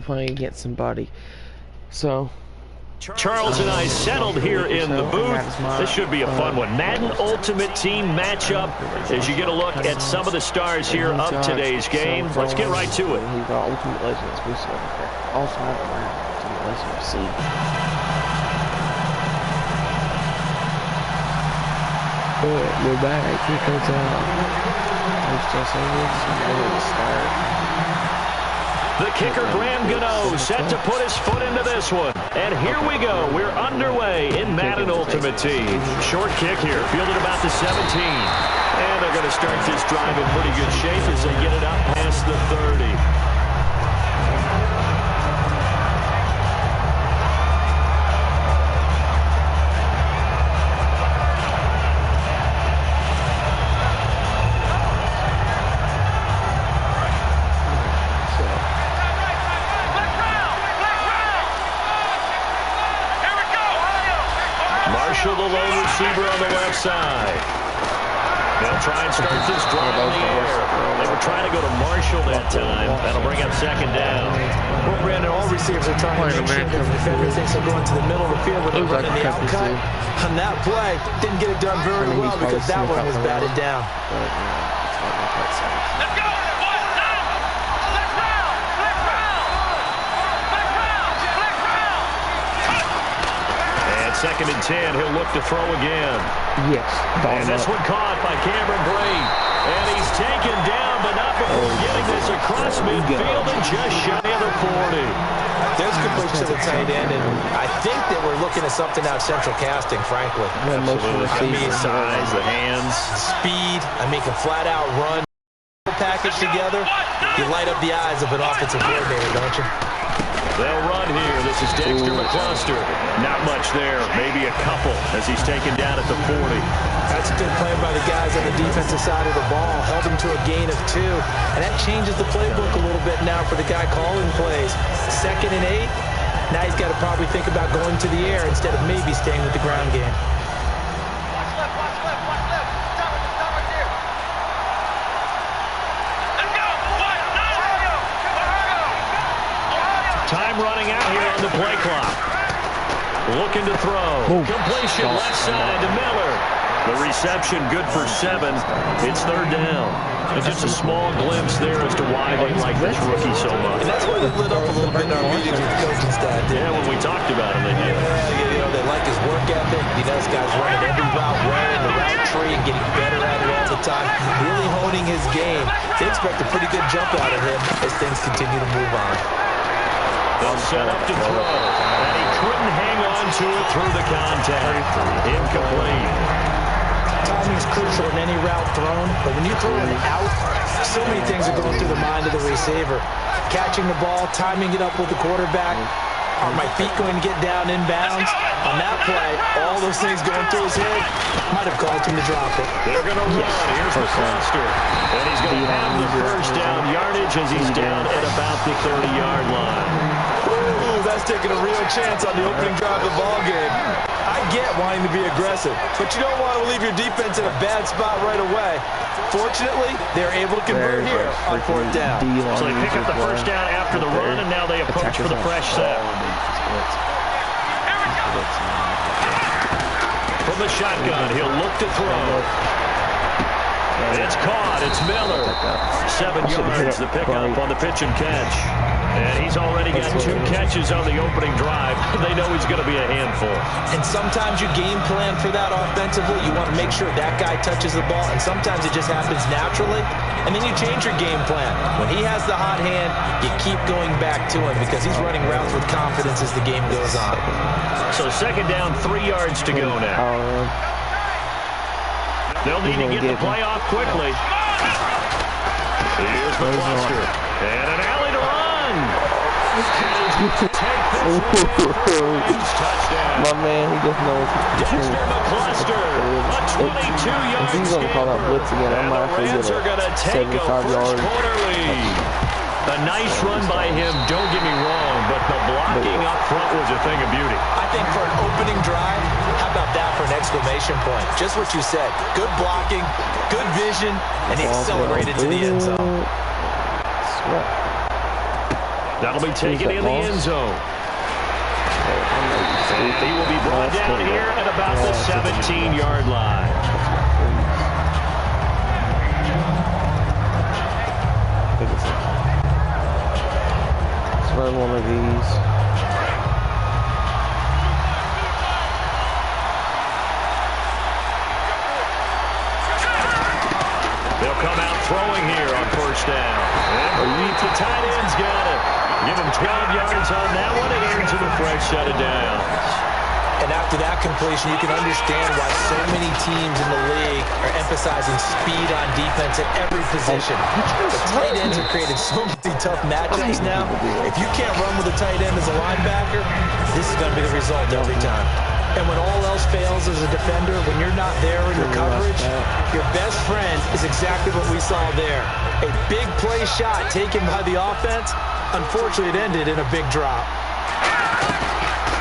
playing against somebody. So Charles and I settled here in the booth. This should be a fun one. Madden Ultimate Team matchup as you get a look at some of the stars here of today's game. Let's get right to it. He got Ultimate Legend exclusive over there. Ultimate Legend FC. We're back. Here comes the kicker, Graham Gano, set to put his foot into this one. And here we go. We're underway in Madden Ultimate Team. Short kick here, fielded about the 17. And they're going to start this drive in pretty good shape as they get it up past the 30. The lone receiver on the left side. They'll try and start this drive in the air. They were trying to go to Marshall that time. That'll bring up second down. Well, Brandon, all receivers are trying to make sure that the defender thinks they're going to the middle of the field when they're running the outcut. On that play, didn't get it done very well because that one was batted down. Second and 10, he'll look to throw again. Yes. And this one caught by Cameron Brate. And he's taken down, but not before getting this across midfield and just shy of the 40. There's completion to the tight end, and I think that we're looking at something out Central Casting, frankly. Absolutely. I mean, size, the hands. Speed. I mean, can flat-out run. Package together, you light up the eyes of an offensive coordinator, don't you? They'll run here. This is Dexter McCluster. Not much there. Maybe a couple as he's taken down at the 40. That's a good play by the guys on the defensive side of the ball. Held him to a gain of 2. And that changes the playbook a little bit now for the guy calling plays. Second and 8. Now he's got to probably think about going to the air instead of maybe staying with the ground game. Time running out here on the play clock. Looking to throw. Completion left side to Miller. The reception good for 7. It's third down. And just a small glimpse there as to why they like this rookie so much. And that's why they lit up a little bit in our meetings with the coaching staff. Yeah, when we talked about him, they did. Yeah, you know, they like his work ethic. You know, this guy's running every route well in the right tree and getting better at it all the time. Really honing his game. They expect a pretty good jump out of him as things continue to move on. They'll set up to throw, and he couldn't hang on to it through the contact. Incomplete. Timing is crucial in any route thrown, but when you throw it out, so many things are going through the mind of the receiver. Catching the ball, timing it up with the quarterback. Are my feet going to get down inbounds? On that play, all those things going through his head might have caused him to drop it. They're going to run. Here's McCluster. And he's going to have the first down yardage as he's down at about the 30-yard line. Ooh, that's taking a real chance on the opening drive of the ball game. I get wanting to be aggressive, but you don't want to leave your defense in a bad spot right away. Fortunately, they're able to convert here on fourth down. So they pick up the first down after the run, and now they approach for the fresh set. From the shotgun, he'll look to throw. It's caught. It's Miller. 7 yards, the pickup on the pitch and catch. And he's already got 2 catches on the opening drive. They know he's going to be a handful. And sometimes you game plan for that offensively. You want to make sure that guy touches the ball. And sometimes it just happens naturally. And then you change your game plan. When he has the hot hand, you keep going back to him because he's running routes with confidence as the game goes on. So second down, 3 yards to go now. They'll need to get the play off quickly. Here's McCluster. And an alley to run. Touchdown. My man, he just knows. Dexter McCluster, a 22-yard he's going to call that blitz again. I might have to get a 75 yards. A nice run by him, don't get me wrong, but the blocking up front was a thing of beauty. I think for an opening drive, how about that for an exclamation point? Just what you said. Good blocking, good vision, and he accelerated to the end zone. That'll be taken in the end zone. And he will be brought down here at about the 17-yard line. Let's run one of these. They'll come out throwing here on first down. And the tight end's got it. Give him 12 yards on that one and earns him a fresh set of downs. And after that completion, you can understand why so many teams in the league are emphasizing speed on defense at every position. The tight ends have created so many tough matchups now. If you can't run with a tight end as a linebacker, this is going to be the result every time. And when all else fails as a defender, when you're not there in your coverage, your best friend is exactly what we saw there. A big play shot taken by the offense. Unfortunately, it ended in a big drop.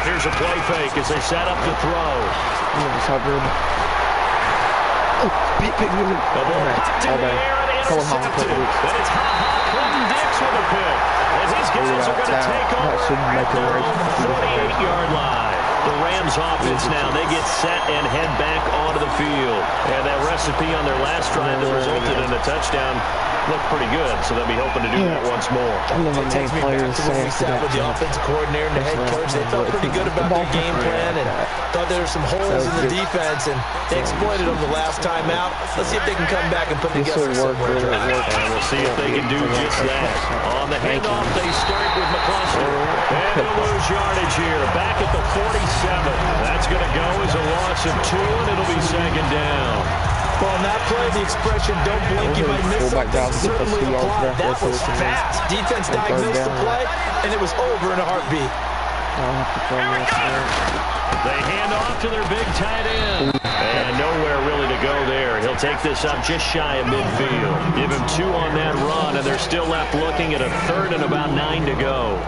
Here's a play fake as they set up to throw. Oh, big. The ball popped in the air and intercepted. Then it's Clinton-Dix with a pick. As these guys are going to take over at the 48-yard line. The Rams offense now, they get set and head back onto the field. And that recipe on their last drive that resulted in a touchdown looked pretty good, so they'll be hoping to do that once more. It takes me back to when we sat with the offensive coordinator and the head coach. They felt pretty good about their game plan and thought there were some holes in the defense, and they exploited them the last time out. Let's see if they can come back and put together somewhere. And we'll see if they can do just that. On the handoff, they start with McCluster. And they'll lose yardage here, back at the 47. That's going to go as a loss of 2, and it'll be second down. Well, on that play, the expression, don't blink, you might miss something, certainly applied. That was fast. Defense diagnosed the play, and it was over in a heartbeat. They hand off to their big tight end. And nowhere really to go there. He'll take this up just shy of midfield. Give him 2 on that run, and they're still left looking at a 3rd and about 9 to go.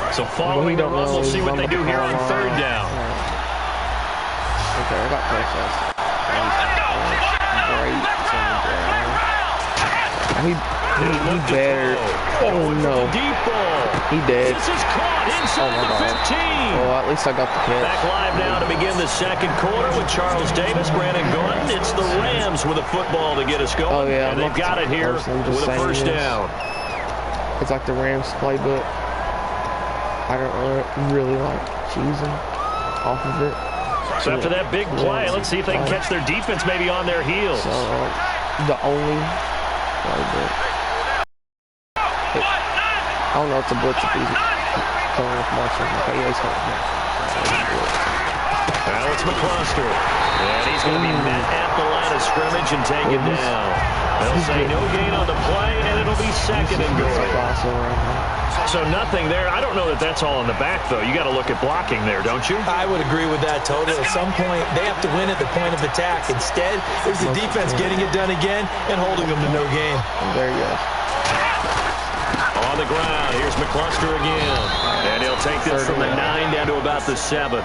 So following the run, we'll see what they do here on 3rd down. Okay, I got process. He better. Oh no. Deep ball. He did. This is caught inside the 15. Oh, at least I got the catch. Back live now to begin the second quarter with Charles Davis, Brandon Gordon. It's the Rams with a football to get us going. Oh yeah, and they've got it here with a first down. It's like the Rams playbook. I don't really like cheesing off of it. So after that big play, let's see if they can catch their defense maybe on their heels. So, the only playbook. I don't know if it's a blitz if he's coming with Marshall. Okay, yeah, he's coming with Now it's McCluster. And he's going to be met at the line of scrimmage and taken down. They'll say no gain on the play, and it'll be second and goal. So nothing there. I don't know that that's all in the back, though. You got to look at blocking there, don't you? I would agree with that totally. At some point, they have to win at the point of attack. Instead, there's the defense getting it done again and holding them to no gain. There you go. On the ground, here's McCluster again. And he'll take this from the 9 down to about the 7.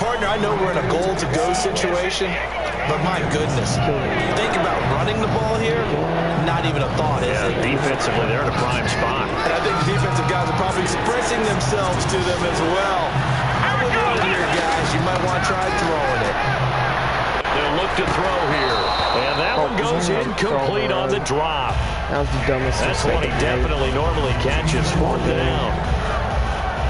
Partner, I know we're in a goal-to-go situation, but my goodness, think about running the ball here, not even a thought, is it? Defensively, they're in a prime spot. And I think the defensive guys are probably expressing themselves to them as well. I would run here, guys. You might want to try throwing it. They'll look to throw here. And that one goes incomplete on the drop. That was the dumbest That's one he definitely normally catches. 4th down.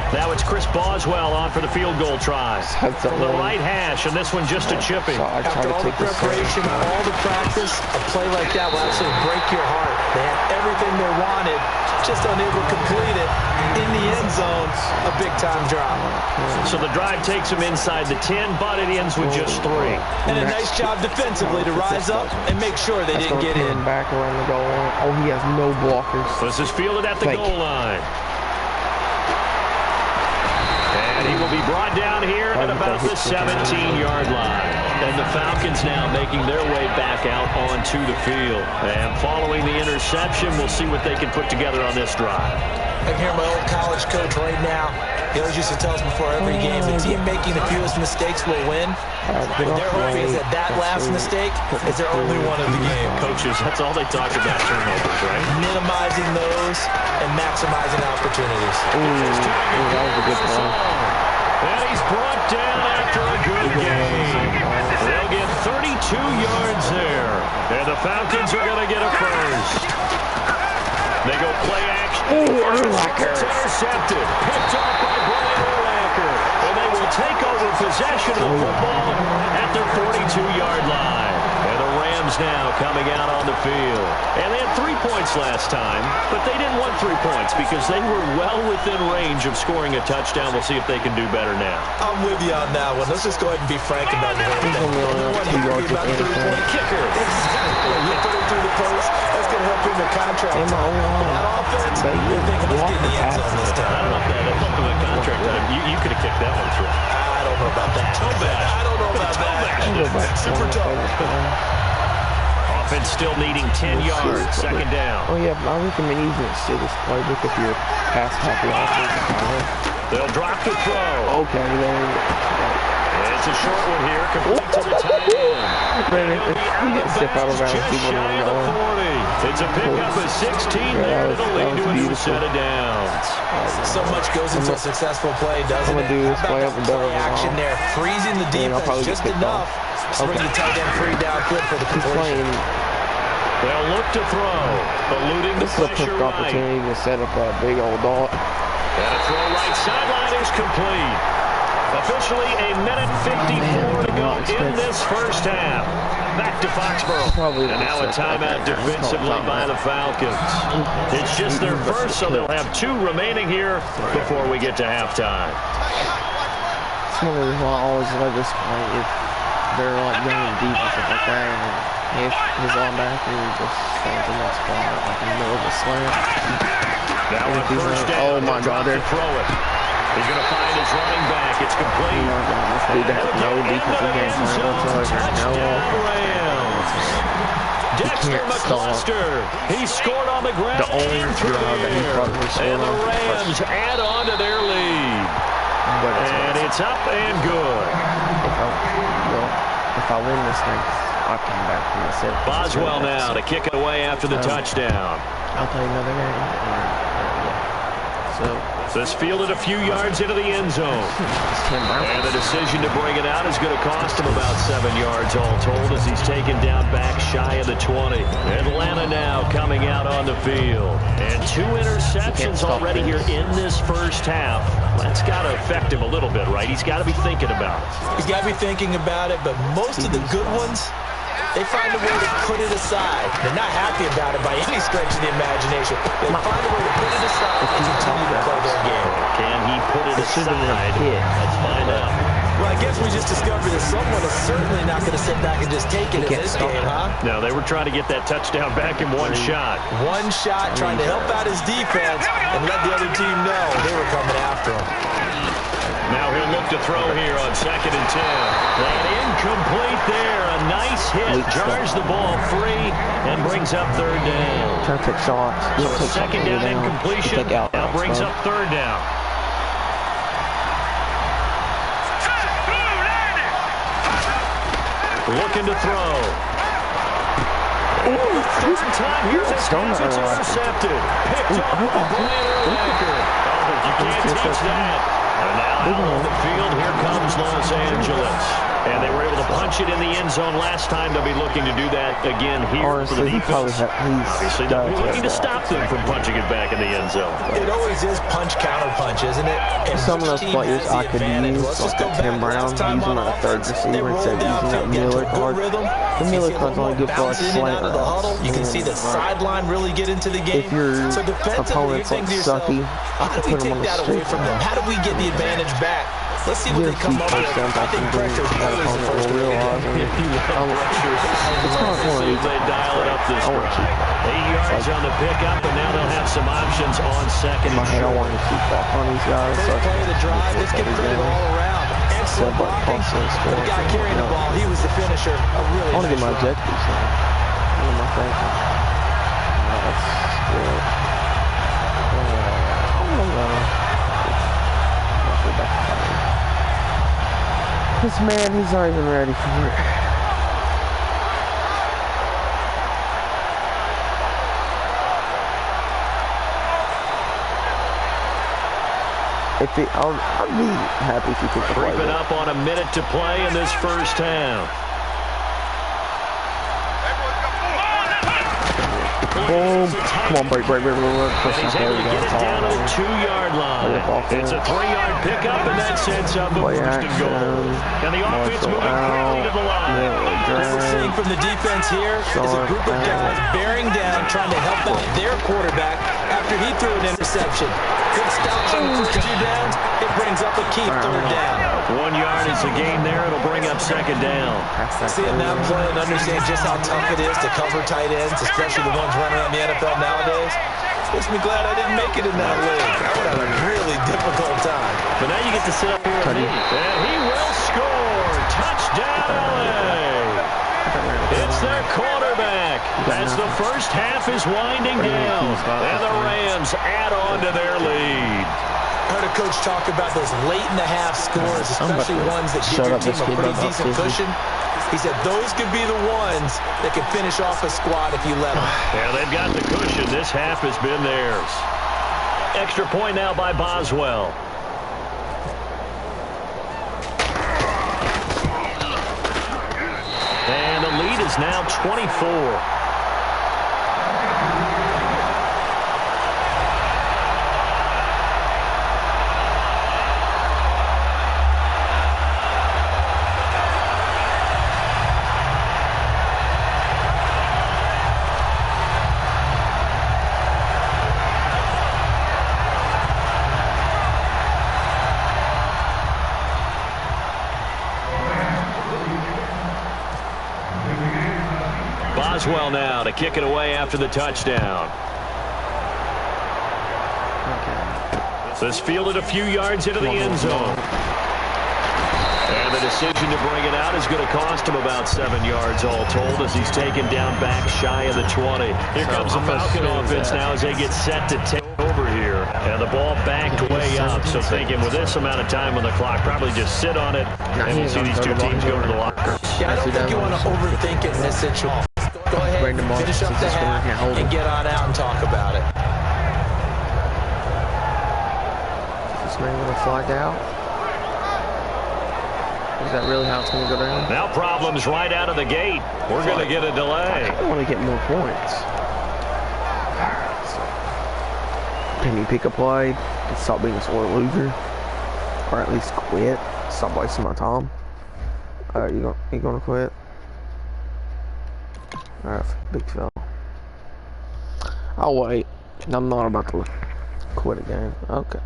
Now it's Chris Boswell on for the field goal try. From the right hash, and this one just a chipping. After all the preparation, all the practice, a play like that will absolutely break your heart. They had everything they wanted, just unable to complete it. In the end zone, a big-time drop. So the drive takes them inside the 10, but it ends with just 3. And a nice job defensively to rise up and make sure they didn't get in. Back around the goal line. Oh, he has no blockers. This is fielded at the goal line. And he will He'll be brought down here at about the 17-yard line. And the Falcons now making their way back out onto the field. And following the interception, we'll see what they can put together on this drive. I can hear my old college coach right now. He always used to tell us before every game, the team making the fewest mistakes will win. What they're hoping is that last mistake is their only one of the game. Coaches, that's all they talk about, turnovers, right? Minimizing those and maximizing opportunities. That was a good one. And he's brought down after a good game. They'll get 32 yards there. And the Falcons are going to get a first. They go play action. It's intercepted. Picked off by Brian Urlacher. And they will take over possession of the football at their 42-yard line. And the Rams now coming out on the field. And they had 3 points last time, but they didn't want 3 points because they were well within range of scoring a touchdown. We'll see if they can do better now. I'm with you on that one. Let's just go ahead and be frank about the whole thing. About the 3-point kicker. Exactly. You put it through the post. That's going to help you in the contract. That offense, you're thinking let's get in the end zone this time. I don't know if that helped in the contract time. You could have kicked that one through. I don't know about that. I don't know about that. Super tough. Offense still needing 10 yards. Second down. Oh, yeah, I recommend using a serious playbook if you're past happy offensive line. They'll drop the throw. Okay, then. It's a short one here, complete to the tight end. Man, you get step out of bounds, people don't know. It's a pickup of 16 there to lead to a new set of downs. So much goes into a successful play, doesn't it? I'm going to do this play up and down. Action there, freezing the defense just enough to bring the tight end free downfield for the completion. They'll look to throw, eluding the pressure right. This is a perfect opportunity to set up a big old dart. And a throw right sideline is complete. Officially a minute 54 to go in this first half. Back to Foxborough. And now a timeout defensively by the Falcons. It's just their first, so they'll have 2 remaining here before we get to halftime. It's one of the reasons why I always love this play. If they're like going deep and stuff like that, and if his linebacker just stands in that spot, like in the middle of a slant. Now on first down, oh my God, they're throw it. He's going to find his running back. It's complete. Let's do that. No defensive game plan whatsoever. Dexter McCluster. He scored on the ground. The only drive that he probably scored on. And the Rams add on to their lead. And it's up and good. If I win this thing, I'll come back from the set. Boswell now to kick it away after the touchdown. I'll play another game. This fielded a few yards into the end zone. And the decision to bring it out is going to cost him about 7 yards all told as he's taken down back shy of the 20. Atlanta now coming out on the field. And 2 interceptions already here in this first half. That's got to affect him a little bit, right? He's got to be thinking about it. He's got to be thinking about it, but most of the good ones, they find a way to put it aside. They're not happy about it by any stretch of the imagination. They find a way to put it aside and continue to play their game. Can he put it aside? Let's find out. Well, I guess we just discovered that someone is certainly not going to sit back and just take it in this game, huh? No, they were trying to get that touchdown back in one shot. One shot, trying to help out his defense and let the other team know they were coming after him. Now he'll look to throw here on 2nd and 10. And incomplete there. A nice hit. Jars the ball free and brings up 3rd down. Try to take shots. So 2nd down incompletion. Now brings up 3rd down. Looking to throw. Third time here this game it's intercepted. Picked up by Brian Urlacher. Oh, you can't teach that. And now on the field, here comes Los Angeles. And they were able to punch it in the end zone last time. They'll be looking to do that again here for the defense. Obviously, they'll be looking to stop them from punching it back in the end zone. It always is punch-counter-punch, isn't it? And some of those players I could use, like that Tim Brown, using that 3rd receiver instead of using that Miller card. The Miller card's only good for a slant route. You can see the sideline really get into the game. If your opponent's like sucky, I can put them on the street. How do we get the the advantage back. Let's see what they come up with. I think pressure is always the first way to get They dial it up this drive. 8 yards on the pickup, and now they'll have some options on second. In my head, I want to keep up on these guys. First play of the drive, let's get credit all around. Excellent blocking. The guy carrying the ball, he was the finisher. A really I want to get my nice objectives now. What am I thinking? That's good. This man, he's not even ready for it. I'd be happy if you could play. Creeping up on a minute to play in this first half. Boom. Come on, break. He's able to get it down to the 2-yard line. It's a 3-yard pickup, and that sets up a first and goal. And the offense moving quickly to the line. What we're seeing from the defense here is a group of guys bearing down, trying to help out their quarterback after he threw an interception. Good stops on the first 2 downs. It brings up a key 3rd down. 1 yard is the gain there. It'll bring up 2nd down. Seeing that play and understand just how tough it is to cover tight ends, especially the ones running around the NFL nowadays, makes me glad I didn't make it in that league. I would have a really difficult time. But now you get to sit up here and he will score. Touchdown LA. It's their quarterback. As the first half is winding down, and the Rams add on to their lead. I heard a coach talk about those late-in-the-half scores, especially ones that give your team a pretty decent cushion. He said those could be the ones that can finish off a squad if you let them. Yeah, they've got the cushion. This half has been theirs. Extra point now by Boswell. And the lead is now 24. Boswell now to kick it away after the touchdown. This fielded a few yards into the end zone. And the decision to bring it out is going to cost him about 7 yards all told as he's taken down back shy of the 20. Here comes the Falcon offense now as they get set to take over here. And the ball backed way up. So thinking with this amount of time on the clock, probably just sit on it and we'll see these two teams go to the locker. Yeah, I don't think you want to overthink it in this situation. Go ahead, finish up the half, and get on out and talk about it. Is this man going to flag out? Is that really how it's going to go down? Now problems right out of the gate. We're going to get a delay. I want to get more points. Can you pick a play and stop being a sore loser? Or at least quit? Stop wasting my time? You gonna quit? Alright, big fella. I'll wait. I'm not about to quit a game. Okay.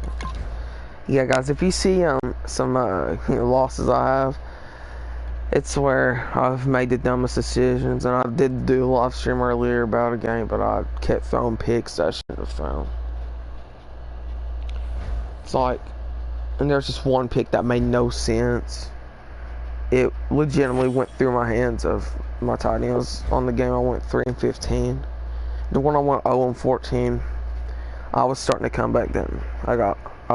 Yeah, guys, if you see some losses I have, it's where I've made the dumbest decisions, and I did do a live stream earlier about a game, but I kept throwing picks that I shouldn't have thrown. It's like, and there's just one pick that made no sense. It legitimately went through my hands of my tight ends. On the game I went 3-15. The one I went 0-14, I was starting to come back then. I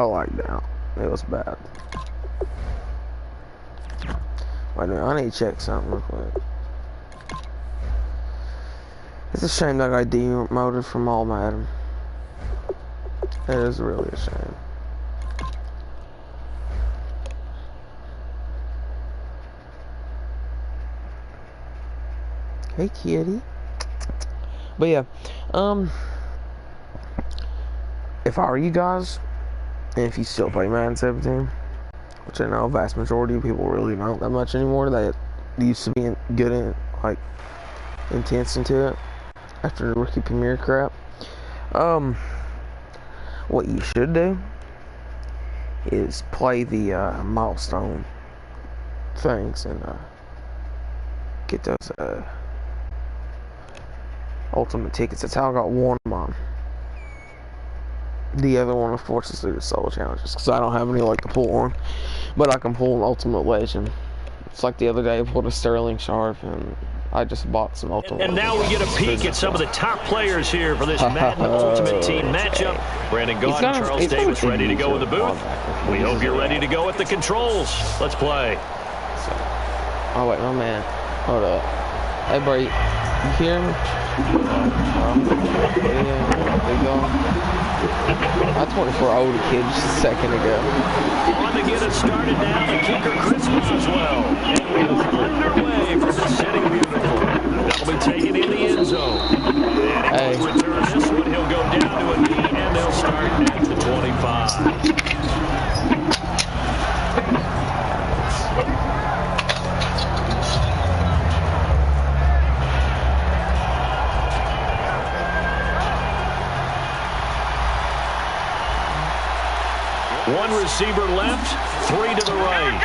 lagged out. It was bad. Wait a minute, I need to check something real quick. It's a shame that I got demoted from all Madden. It is really a shame. Hey kitty. But yeah, if I were you guys, and if you still play Madden 17, which I know a vast majority of people really don't that much anymore, that used to be good and like intense into it after the rookie premiere crap. What you should do is play the milestone things and get those ultimate tickets. That's how I got one of mine. The other one, unfortunately, is solo challenges because I don't have any like to pull on, but I can pull an ultimate legend. It's like the other day I pulled a Sterling Sharp and I just bought some ultimate. And now we get a peek at some of the top players here for this Madden Ultimate Team matchup. Brandon Gaudin, Charles Davis ready to go in the booth. We hope you're ready to go at the controls. Let's play. Oh wait, my man. Hold up. Hey, bro, you hear me? Yeah, there you go. I 24 older kid just a second ago. On to get us started now, the kicker Christmas as well. And we are underway for the Sitting Beautiful. That'll be taken in the end zone. And he'll return this one. He'll go down to a knee, and they'll start at the 25. One receiver left, three to the right.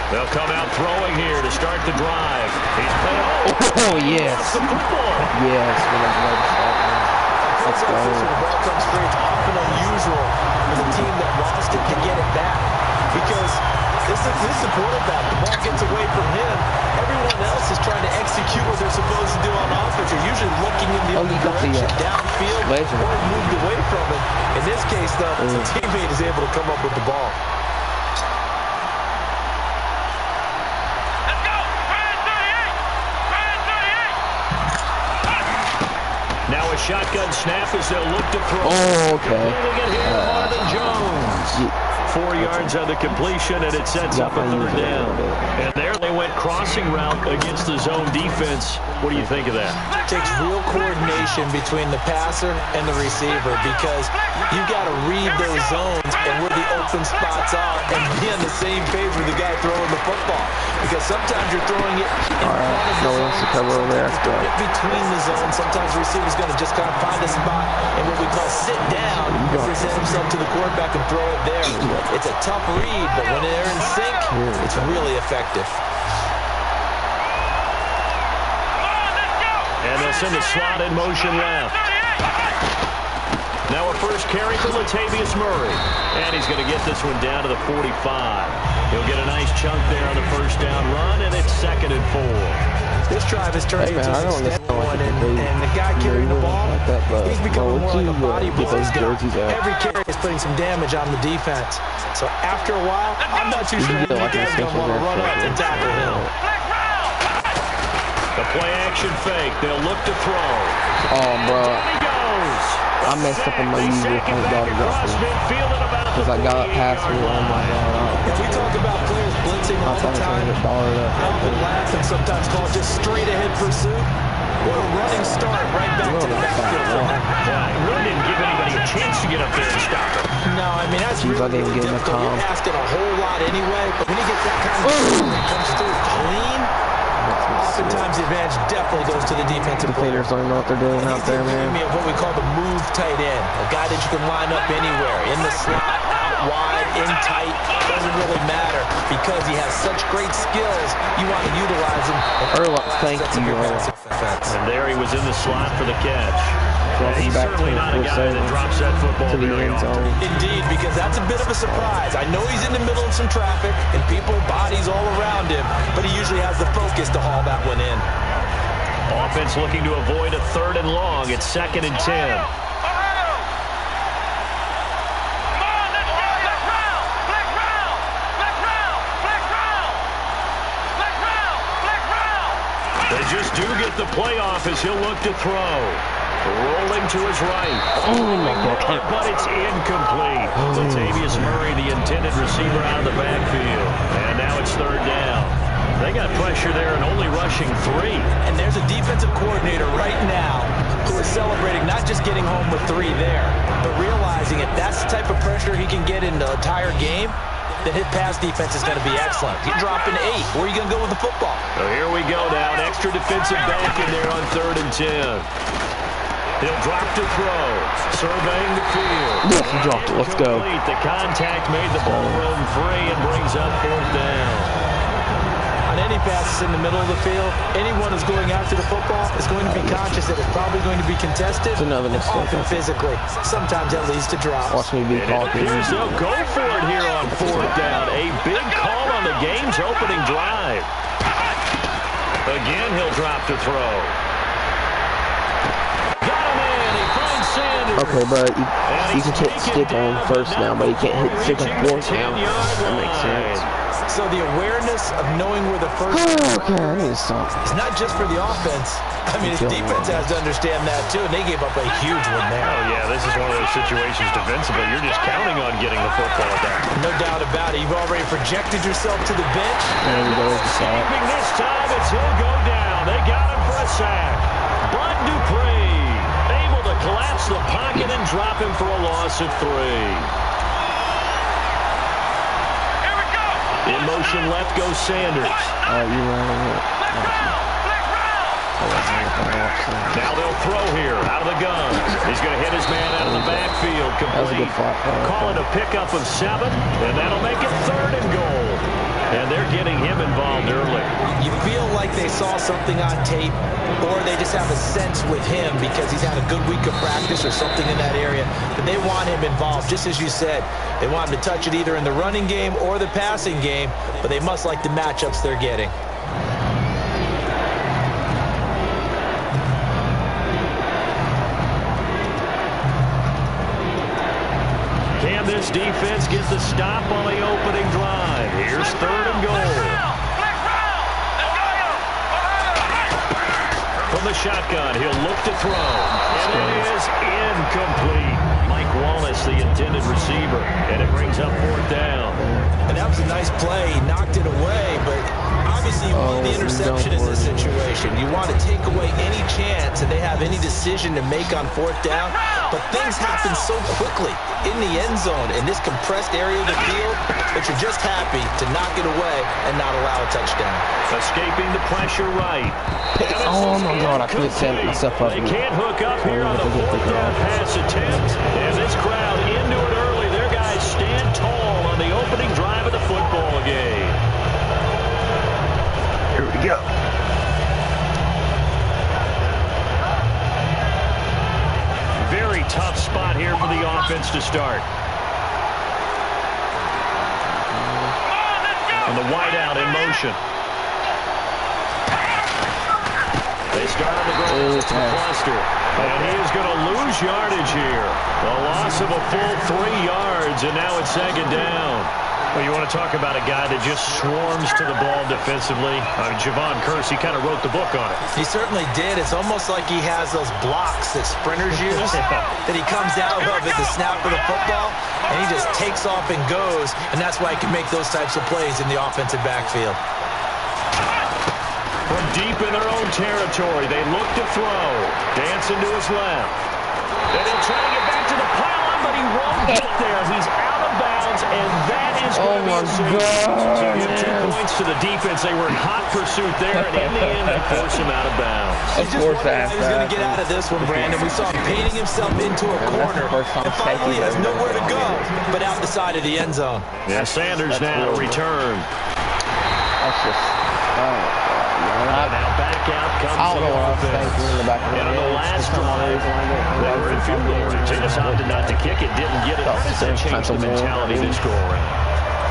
They'll come out throwing here to start the drive. He's oh yes. Yes, let's go. The ball comes free. It's often unusual for the team that lost it to get it back because this is a quarterback. The ball gets away from him. Everyone else is trying to execute what they're supposed to do on offense. They're usually looking in the other direction, downfield, or moved away from it. In this case, though, the teammate is able to come up with the ball. Now a shotgun snap as they'll look to throw. Oh, okay. Marvin Jones. 4 yards on the completion, and it sets up a third down. And there they went crossing route against the zone defense. What do you think of that? It takes real coordination between the passer and the receiver because you've got to read those zones and where the open spots are and be on the same page with the guy throwing the football. Because sometimes you're throwing it in front of the zone, get between the zones. Sometimes the receiver's going to just kind of find a spot and what we call sit down, present himself to the quarterback and throw it there. It's a tough read, but when they're in sync, it's really effective. And they'll send a slot in motion left. Now a first carry for Latavius Murray. And he's going to get this one down to the 45. He'll get a nice chunk there on the first down run, and it's 2nd and 4. This drive has turned into a sustainable one, and the guy carrying the ball, he's becoming more like a body blow guy. Every carry is putting some damage on the defense. So after a while, I'm not too sure the guy's going to want to run up and tackle him. The play action fake. They'll look to throw. Oh, bro. He goes. I messed up on my usual point guard because I got past me. Oh my god. If we talk about players blitzing all the time, I often laugh and sometimes call it just straight ahead pursuit. What a running start right back to the backfield from him. Yeah, really didn't give anybody a chance to get up there and stop him. No, I mean, that's really difficult. You're asking a whole lot anyway, but when you get that kind of that comes through clean, oftentimes the advantage definitely goes to the defensive player. Defenders don't know what they're doing out there, man. Me of what we call the move tight end, a guy that you can line up anywhere, in the slot, out wide, in tight, doesn't really matter because he has such great skills. You want to utilize him. Thank you. And there he was in the slot for the catch. He's certainly not a guy that drops that football to the end zone. Indeed, because that's a bit of a surprise. I know he's in the middle of some traffic and people, bodies all around him, but he usually has the focus to haul that one in. Offense looking to avoid a 3rd and long. It's 2nd and 10. They just do get the playoff as he'll look to throw. Rolling to his right. Oh, my God. But it's incomplete. Latavius Murray, the intended receiver, out of the backfield. And now it's 3rd down. They got pressure there and only rushing 3. And there's a defensive coordinator right now who is celebrating not just getting home with 3 there, but realizing if that's the type of pressure he can get in the entire game, then his pass defense is going to be excellent. You're dropping 8. Where are you going to go with the football? So here we go now. An extra defensive back in there on 3rd and 10. He'll drop to throw. Surveying the field. Yes, he dropped it. Let's go. The contact made the ball roam free and brings up 4th down. On any passes in the middle of the field, anyone who's going after the football is going to be conscious that it's probably going to be contested, another often physically. Sometimes that leads to drops. Watch me be caught. It appears they'll go for it here on 4th down. A big call on the game's opening drive. Again, he'll drop to throw. Got him in. He finds Sanders. Okay, but you can hit stick on 1st down, but you can't hit stick on 4th down. That makes sense. So the awareness of knowing where the first okay, I need to stop. It's not just for the offense. I mean, his defense has to understand that, too, and they gave up a huge one there. Oh, yeah, this is one of those situations defensively. You're just counting on getting the football back. No doubt about it. You've already projected yourself to the bench. There we go. Escaping this time, he'll go down. They got him for a sack. Bud Dupree able to collapse the pocket and drop him for a loss of 3. In motion left goes Sanders. You running it. Now they'll throw here out of the gun. He's going to hit his man out of the backfield. Complete. That was a good fight. Call it a pickup of 7, and that'll make it 3rd and goal. And they're getting him involved early. You feel like they saw something on tape, or they just have a sense with him because he's had a good week of practice or something in that area. But they want him involved, just as you said. They want him to touch it either in the running game or the passing game, but they must like the matchups they're getting. Can this defense get the stop on the opening drive? Here's 3rd and goal. From the shotgun, he'll look to throw. And it is incomplete. Mike Wallace, the intended receiver, and it brings up 4th down. And that was a nice play. He knocked it away, but obviously you want the interception in this situation. You want to take away any chance that they have any decision to make on 4th down, but things happen so quickly in the end zone in this compressed area of the field that you're just happy to knock it away and not allow a touchdown. Escaping the pressure right. Oh my God, I couldn't set myself up. They can't hook up here on the 4th down pass attempt. And this crowd into it early. Their guys stand tall on the opening drive of the football game. Here we go. Very tough spot here for the offense to start. And the wideout in motion. They start on the ground to cluster. And he is going to lose yardage here. A loss of a full 3 yards, and now it's 2nd down. Well, you want to talk about a guy that just swarms to the ball defensively. Javon Curse, he kind of wrote the book on it. He certainly did. It's almost like he has those blocks that sprinters use that he comes out of at the snap of the football, and he just takes off and goes, and that's why he can make those types of plays in the offensive backfield. From deep in their own territory, they look to throw. Dancing to his left. And he'll try to get back to the pylon, but he won't get there. He's out of bounds, and that is going to be a God. So give 2 points to the defense. They were in hot pursuit there, and in the end, they force him out of bounds. Of course, he's going to get out of this one, Brandon. We saw him painting himself into a corner, and finally he has nowhere to go but out the side of the end zone. Yeah, Sanders now to return. That's just... Now back out comes I don't know what I was thinking in the back of the head. And on the last drive, they were in field goal range. They decided not to kick it, didn't get it. How does that change the mentality this go around?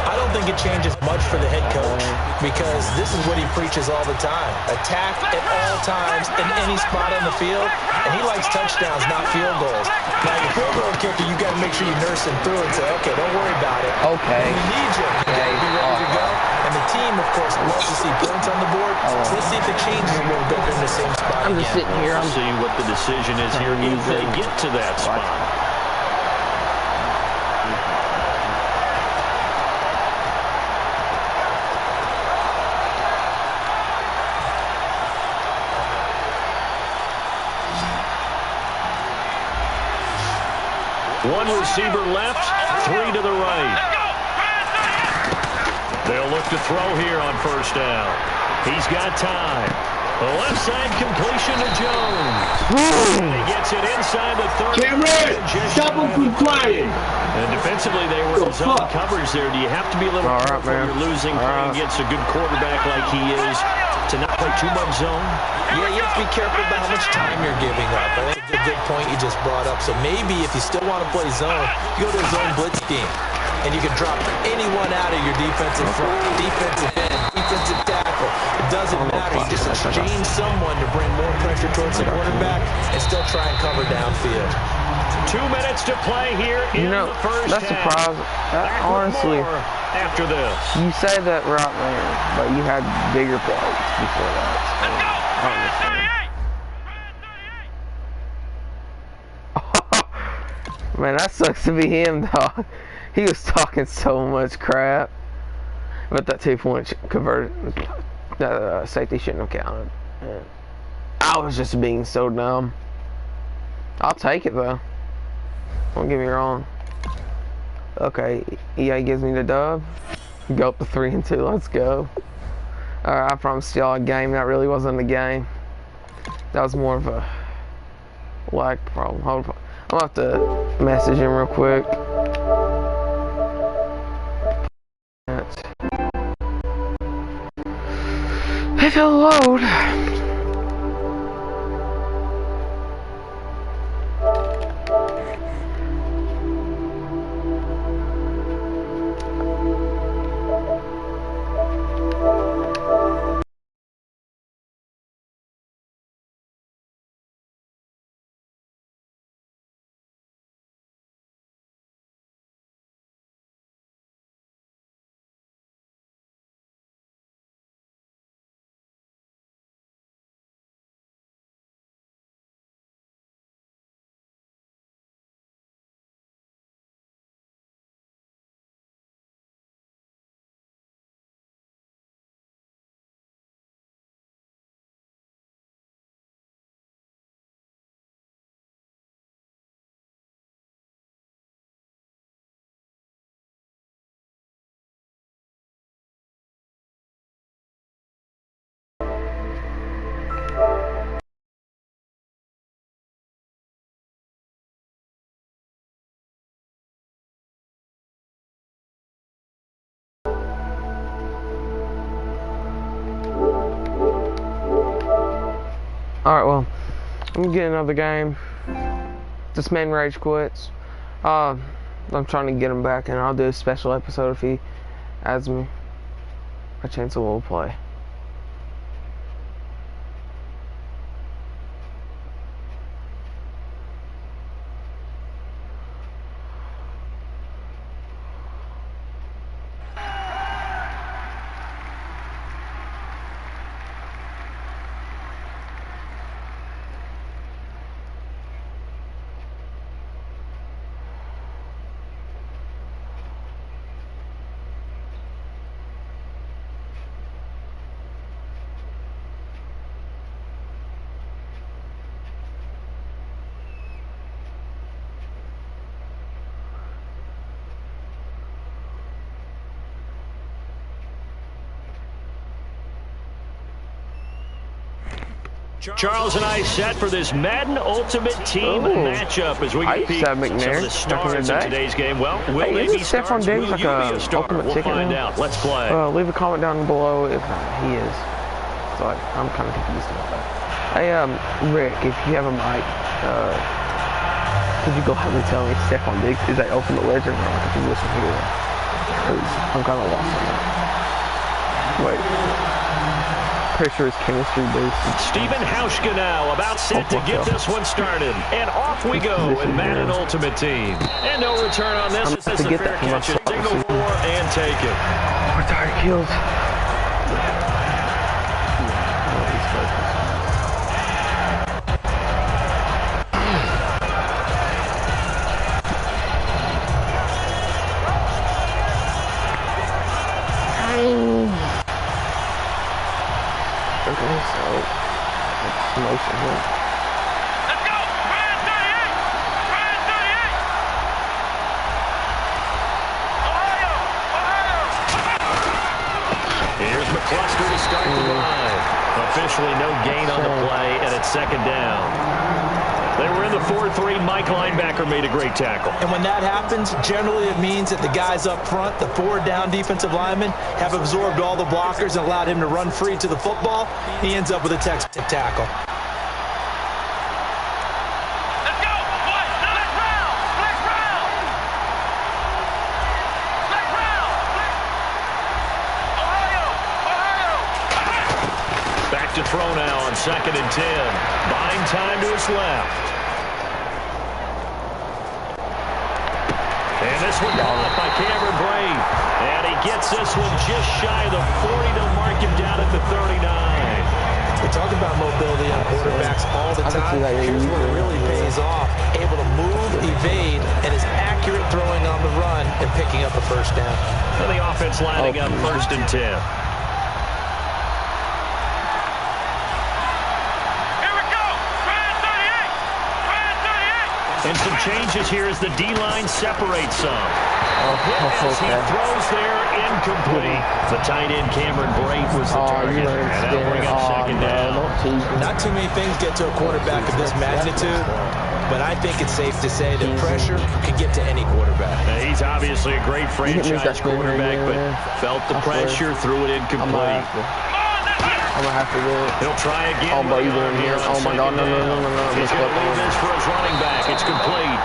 I don't think it changes much for the head coach because this is what he preaches all the time. Attack at all times in any spot on the field, and he likes touchdowns, not field goals. Now, your field goal kicker, you got to make sure you nurse him through and say, okay, don't worry about it. Okay. We need you. You got to be ready to go. And the team, of course, loves to see points on the board. So let's see if it changes a little bit in the same spot I'm just sitting here. I'm seeing what the decision is here if they get to that spot. One receiver left, 3 to the right. They'll look to throw here on 1st down. He's got time. The left side completion to Jones. He gets it inside the 30. Cameron, stop him from flying. And defensively, they were in zone coverage there. Do you have to be a little careful when you're losing playing against a good quarterback like he is to not play too much zone? Yeah, you have to be careful about how much time you're giving up. I think it's a good point you just brought up. So maybe if you still want to play zone, you go to a zone blitz scheme. And you can drop anyone out of your defensive front, defensive end, defensive tackle. It doesn't matter. You just exchange someone to bring more pressure towards the quarterback and still try and cover downfield. 2 minutes to play here in the first that's half. surprising. Honestly, after this, you say that right there, but you had bigger plays before that. So, man, that sucks to be him, dog. He was talking so much crap, but that 2-point converted, that safety shouldn't have counted. And I was just being so dumb. I'll take it though. Don't get me wrong. Okay, EA gives me the dub. Go up to 3-2. Let's go. Alright, I promised y'all a game. That really wasn't a game. That was more of a lag problem. Hold on. I'm gonna have to message him real quick. It'll load. Alright, well, I'm gonna get another game. This man rage quits. I'm trying to get him back, and I'll do a special episode if he adds me. A chance we'll play. Charles and I set for this Madden Ultimate Team matchup as we get peek some of the stars in today's game. Well, will they be stars? Will you be a starter? We'll find out. Let's play. Leave a comment down below if he is. So I'm kind of confused about that. Hey, Rick, if you have a mic, could you go ahead and tell me Stephon Diggs is that Ultimate Legend or like a position hero? Because I'm kind of lost on that. Wait. Pretty sure it's chemistry based. Stephen Hauschka now about set to get this one started. And off we go in Madden Ultimate Team. And no return on this. It's a fair catch. Signal for and take it. Retired kills. Okay, so it's motion here. Let's go! Ryan 38! Ryan 38! Ohio! Ohio! Here's McCluster second down. They were in the 4-3. Mike linebacker made a great tackle. And when that happens, generally it means that the guys up front, the 4 down defensive linemen, have absorbed all the blockers and allowed him to run free to the football. He ends up with a textbook tackle. Let's go! What? Next round! Next round! Next round! Ohio! Back to throw now on 2nd and 10. Buying time to his left. And this one caught by Cameron Brate. And he gets this one just shy of the 40 to mark him down at the 39. We talk about mobility on quarterbacks all the time. Here's where it really pays off. Able to move, evade, and is accurate throwing on the run and picking up a first down. And the offense lining up 1st and 10. And some changes here as the D-line separates some. As he throws there, incomplete. The tight end, Cameron Brate, was the target. And that'll bring up 2nd down. Not too many things get to a quarterback of this magnitude, but I think it's safe to say that pressure can get to any quarterback. Now, he's obviously a great franchise quarterback, but felt the pressure, threw it incomplete. I'm going to have to do it. He'll try again. Oh, but you doing here? Oh, my God. No. He's going to leave this for his running back. It's complete.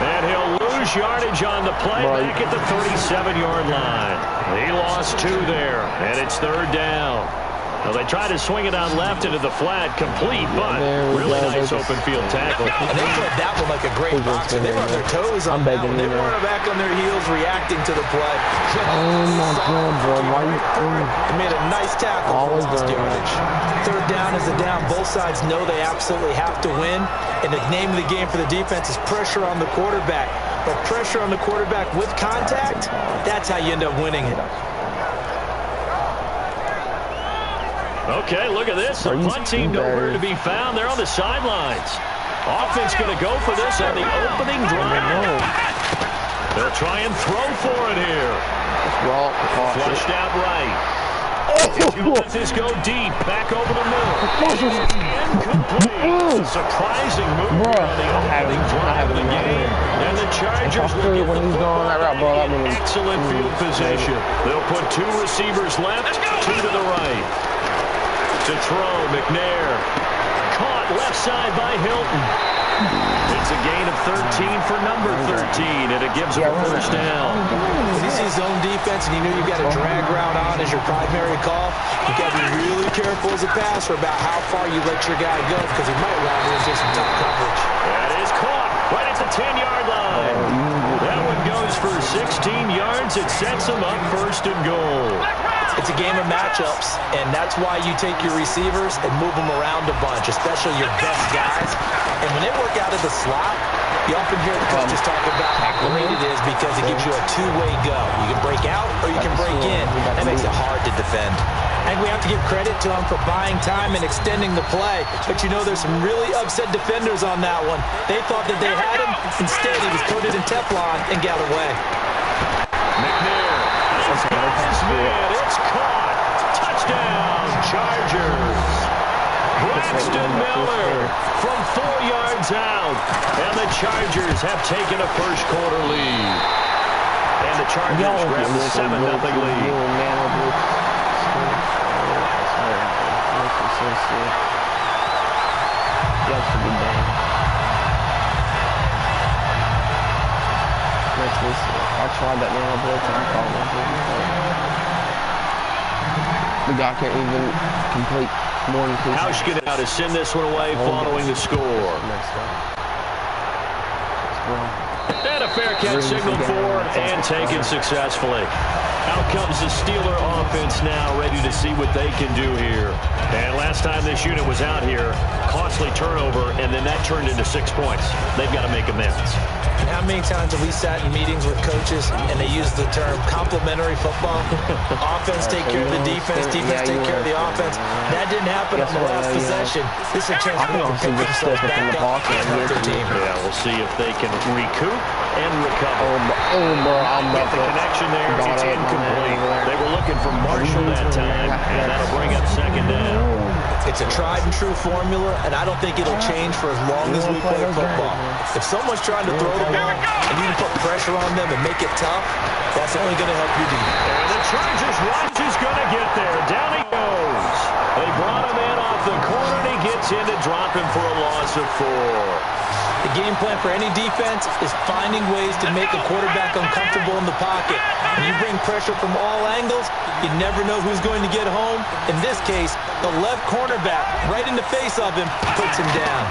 And he'll lose yardage on the play back at the 37-yard line. He lost 2 there, and it's 3rd down. Now, they try to swing it out left into the flat, complete, but really nice open field tackle. And they played that one like a great boxer. They were on their toes on that one. They were back on their heels reacting to the play. Oh, my God, bro. Why you They made a nice tackle. Always yardage. 3rd down is a down. Both sides know they absolutely have to win. And the name of the game for the defense is pressure on the quarterback. But pressure on the quarterback with contact, that's how you end up winning it. Okay, look at this. The punt team nowhere to be found. They're on the sidelines. Offense going to go for this on the opening drive. They'll try and throw for it here. Flushed out right. You let this go deep. Back over the middle. Incomplete. Surprising move on the opening drive of the game. And the Chargers looking for excellent field position. They'll put 2 receivers left, 2 to the right. To throw, McNair. Caught left side by Hilton. It's a gain of 13 for number 13, and it gives him a first down. When you see zone defense and you know you've got a drag route on as your primary call, you've got to be really careful as a passer about how far you let your guy go because he might run into some tough coverage. That is caught right at the 10-yard line. That one goes for 16 yards. It sets him up 1st and goal. It's a game of matchups, and that's why you take your receivers and move them around a bunch, especially your best guys. And when they work out of the slot, you often hear the coaches talk about how great it is because it gives you a 2-way go. You can break out or you can break in. That makes it hard to defend. And we have to give credit to them for buying time and extending the play. But you know there's some really upset defenders on that one. They thought that they had him. Instead, he was coated in Teflon and got away. McNair. It's caught. Touchdown, Chargers. Braxton Miller from 4 yards out. And the Chargers have taken a first-quarter lead. And the Chargers grab the 7-0 lead. I tried that man up the guy can't even complete more than 2 Hauschka now to send this one away following the score. And a fair catch signaled for and taken successfully. Out comes the Steeler offense now, ready to see what they can do here. And last time this unit was out here, costly turnover, and then that turned into 6 points. They've got to make amends. And how many times have we sat in meetings with coaches and they use the term complementary football? Offense take care of the defense, defense take care of the offense. That didn't happen on the last possession. This is a chance for them to pick themselves back up and hurt their team. Yeah, we'll see if they can recoup and recover. I'm the connection there. It's incomplete. incomplete. They were looking for Marshall that time, and that'll bring up second down. It's a tried and true formula, and I don't think it'll change for as long as we play football. If someone's trying to throw the ball and you can put pressure on them and make it tough, that's only going to help you defense. And the Chargers watch is going to get there. Down he goes. They brought him in off the corner, and he gets in to drop him for a loss of 4. The game plan for any defense is finding ways to make a quarterback uncomfortable in the pocket. When you bring pressure from all angles, you never know who's going to get home. In this case, the left cornerback, right in the face of him, puts him down.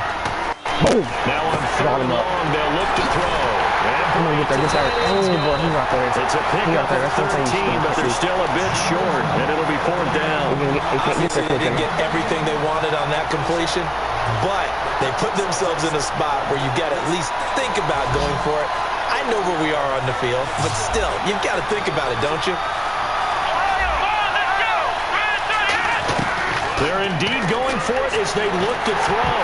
Boom. Now on 3rd and long, they'll look to throw. I'm gonna get there. Oh, boy, he's not there. It's a pickup at 13, but they're still a bit short, and it'll be 4th down. Obviously, they didn't get everything they wanted on that completion, but they put themselves in a spot where you got to at least think about going for it. I know where we are on the field, but still, you've got to think about it, don't you? They're indeed going for it as they look to throw.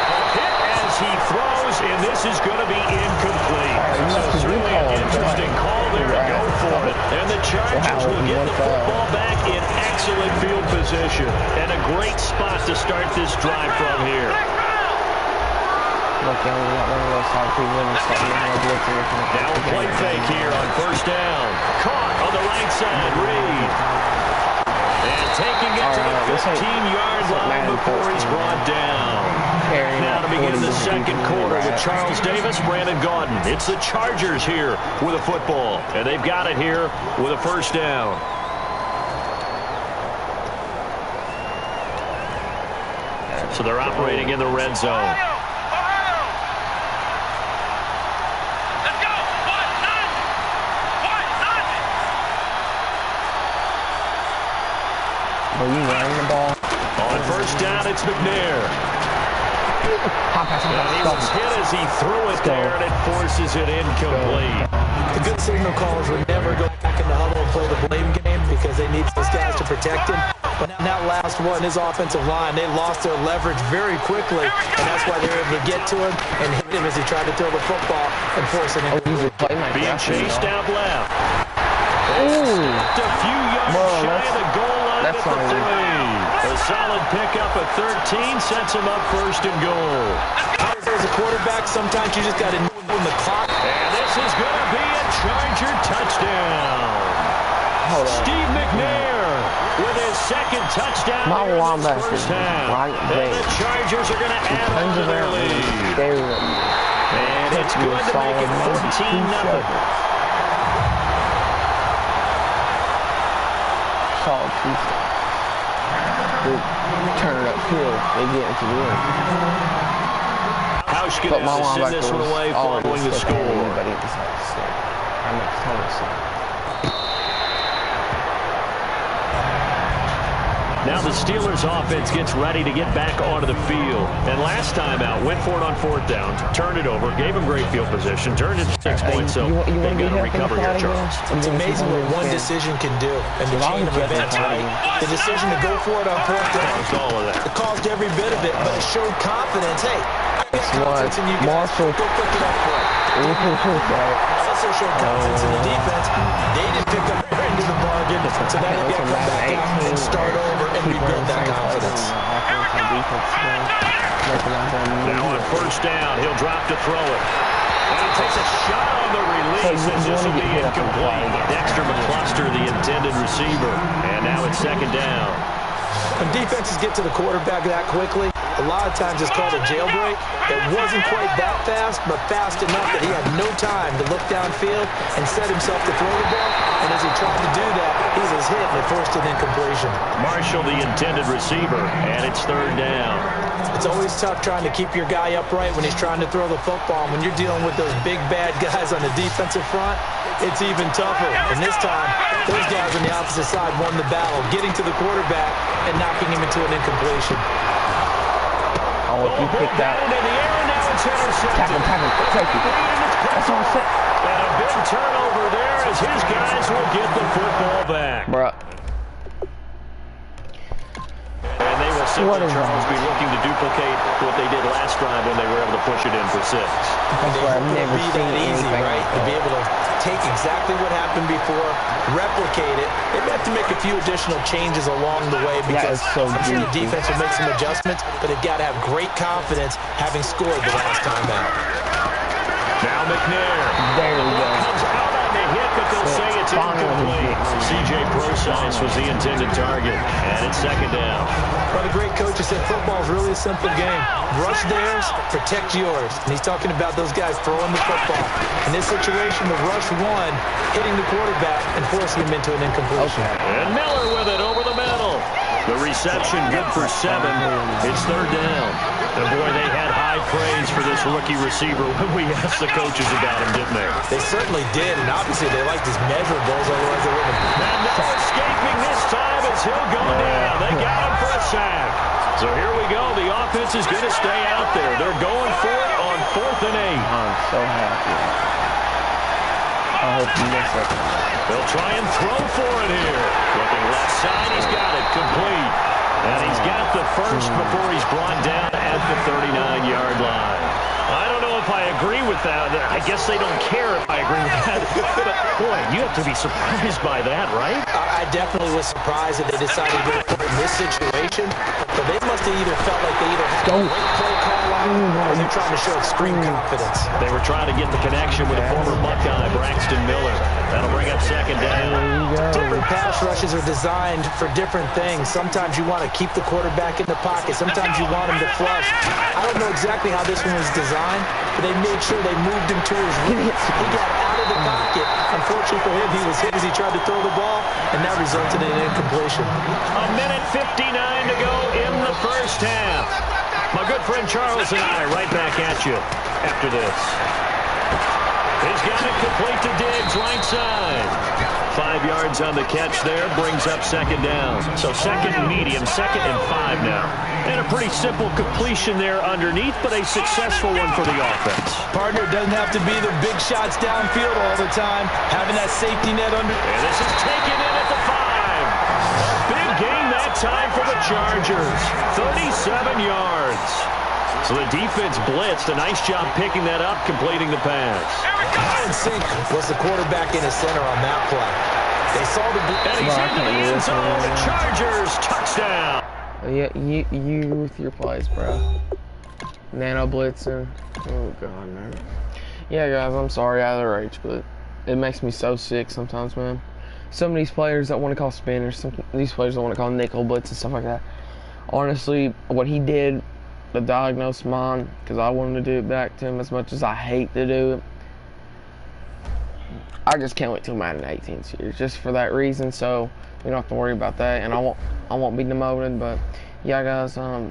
A hit as he throws, and this is going to be incomplete. So certainly an interesting call there to go for it. And the Chargers will get the football back in excellent field position. And a great spot to start this drive from here. Now a play fake here on 1st down. Caught on the right side, Reed. And taking it to the 15-yard line before he's brought down. Now to begin the second quarter with Charles Davis, Brandon Gaudin. It's the Chargers here with a football, and they've got it here with a 1st down. So they're operating in the red zone. Are you running the ball? On 1st down, it's McNair. And he was hit as he threw it there, and it forces it incomplete. The good signal callers would never go back in the huddle and play the blame game because they need those guys to protect him. But in that last one, his offensive line, they lost their leverage very quickly, and that's why they were able to get to him and hit him as he tried to throw the football and force it into being chased out left. Just a few yards shy of the goal line at the 3. A solid pickup at 13 sets him up 1st and goal. As a quarterback, sometimes you just got to know when the clock. And this is going to be a Charger touchdown. Steve McNair with his 2nd touchdown in the 1st half. And the Chargers are going to add on to their lead. And it's good to make it 14-0. Solid piece. Turn it uphill, they get into the end. Hausch going to send this one away following the score. Now the Steelers offense gets ready to get back onto the field. And last time out, went for it on 4th down, turned it over, gave them great field position, turned it to 6 points, so they've got to recover here, Charles. It's amazing what one decision can do and the chain of events, right? The decision to go for it on 4th down, all of that. it caused every bit of it, but it showed confidence. Hey, confidence in you guys. Go pick it up for it. Also showed confidence in the defense. They didn't pick up the end of the bargain, so now they get to come back out and start over and rebuild that confidence. Now on 1st down, he'll drop to throw it. And he takes a shot on the release as this will be incomplete. Dexter McCluster, the intended receiver. And now it's 2nd down. When defenses get to the quarterback that quickly, a lot of times it's called a jailbreak. It wasn't quite that fast, but fast enough that he had no time to look downfield and set himself to throw the ball. And as he tried to do that, he was hit and it forced an incompletion. Marshall, the intended receiver, and it's 3rd down. It's always tough trying to keep your guy upright when he's trying to throw the football. And when you're dealing with those big, bad guys on the defensive front, it's even tougher. And this time, those guys on the opposite side won the battle, getting to the quarterback and knocking him into an incompletion. Oh, if you pick that. In the air, now it's intercepted. Tackle, safety. That's all set. And a big turnover there as his guys will get the football back. Bruh. And they will simply, Charles, be looking to duplicate what they did last drive when they were able to push it in for 6. That's why I've never be seen that easy, anything right? like To that. be able to take exactly what happened before, replicate it. They may have to make a few additional changes along the way because so I'm sure the goofy. defense will make some adjustments, but they've got to have great confidence having scored the last time out. Now McNair. There we go. Comes out on the hit, but they'll say it's incomplete. C.J. Proscience was the intended target, and it's 2nd down. Well, the great coach has said football is really a simple game. Rush theirs, protect yours. And he's talking about those guys throwing the football. In this situation, the rush one, hitting the quarterback and forcing him into an incompletion. And Miller with it over the middle. The reception good for 7. It's 3rd down. And boy, they had high praise for this rookie receiver when we asked the coaches about him, didn't they? They certainly did, and obviously they liked his measurables, otherwise they wouldn't have. And no escaping this time as he'll go down. They got him for a sack. So here we go. The offense is going to stay out there. They're going for it on 4th and 8. I'm so happy. I hope you miss it. They'll try and throw for it here. Looking left side, he's got it complete. And he's got the first before he's brought down at the 39-yard line. I don't know if I agree with that. I guess they don't care if I agree with that. But, boy, you have to be surprised by that, right? I definitely was surprised that they decided to go for it in this situation. But they must have either felt like they either had a great play call line or they're trying to show extreme confidence. They were trying to get the connection with a former Buckeye, Braxton Miller. That'll bring up 2nd down. Different pass rushes are designed for different things. Sometimes you want to keep the quarterback in the pocket. Sometimes you want him to flush. I don't know exactly how this one was designed, but they made sure they moved him to his roots. He got out of the pocket. Unfortunately for him, he was hit as he tried to throw the ball, and that resulted in an incompletion. A minute 59 to go in the first half. My good friend Charles and I right back at you after this. He's got it complete to Diggs, right side. 5 yards on the catch there, brings up 2nd down. So 2nd and medium, 2nd and 5 now. And a pretty simple completion there underneath, but a successful one for the offense. Partner doesn't have to be the big shots downfield all the time. Having that safety net under. And this is taken in at the 5. A big gain that time for the Chargers. 37 yards. So the defense blitzed. A nice job picking that up, completing the pass. And sync was the quarterback in the center on that play. They saw the And he's into the end zone. The Chargers touchdown. Yeah, you with your plays, bro. Nano blitzing. Oh god, man. Yeah, guys, I'm sorry out of the rage, but it makes me so sick sometimes, man. Some of these players that want to call spinners, some of these players that want to call nickel blitz and stuff like that. Honestly, what he did, the diagnose mine, because I wanted to do it back to him as much as I hate to do it. I just can't wait till Madden 18 series, just for that reason. So we don't have to worry about that, and I won't be demoted. But yeah, guys, I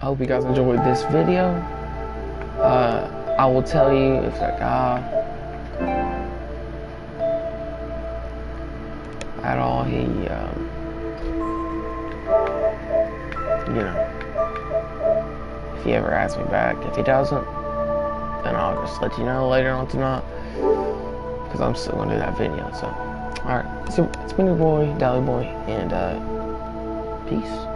hope you guys enjoyed this video. I will tell you if that guy at all he you know, if he ever asks me back. If he doesn't, then I'll just let you know later on tonight, because I'm still gonna do that video. So alright, it's been your boy Dally Boy, and peace.